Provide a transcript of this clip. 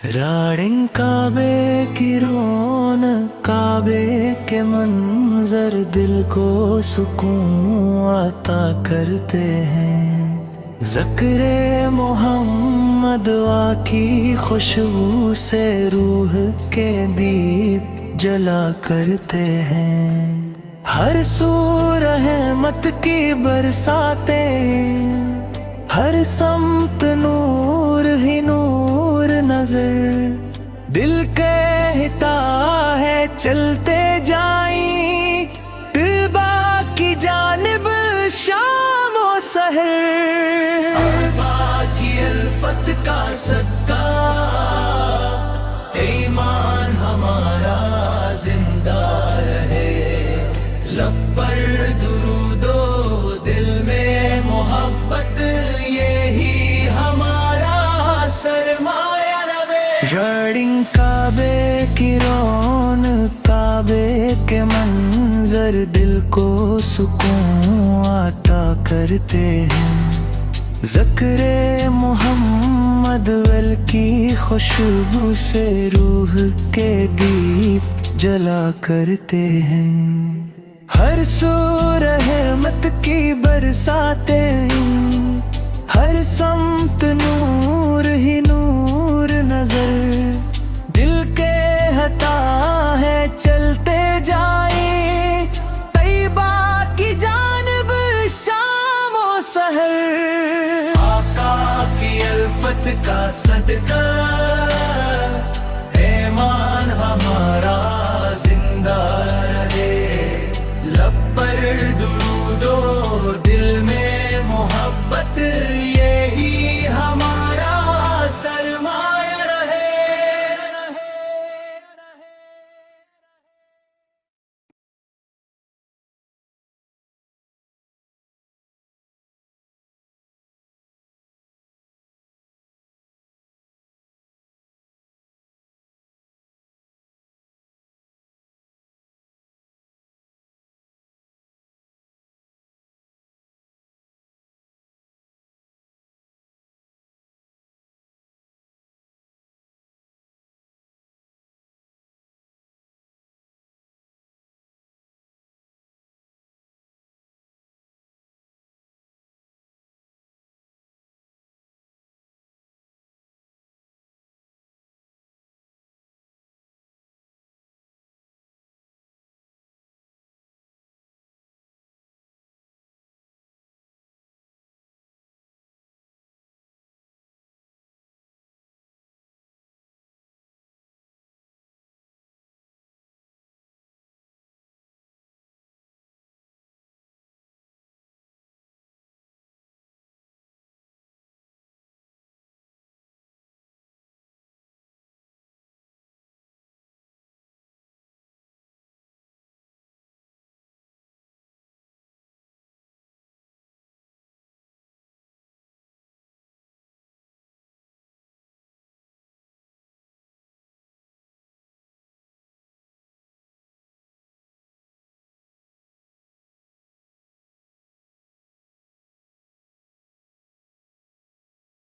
Riding काबे की रोन, काबे के मंजर दिल को सुकून आता करते हैं। ज़िक्रे मोहम्मद की खुशबू से रूह के दीप जला करते हैं। हर सू रहमत की बरसातें, हर समत नूर ही नूर नजर। दिल कहता है चलते जाएं तिबा की जानिब शाम व सहर। अरबा की अल्फत का सदका ईमान हमारा जिंदा रहे। लब पर दुरूदो दिल में मोहब्बत, यही हमारा सरमाया रहे। राडिंग काबे की रौन, काबे के मंजर दिल को सुकून आता करते हैं। ज़िक्रे मोहम्मद की खुशबू से रूह के दीप जला करते हैं। हर सू रहमत की बरसातें, हर समत नूर ही नूर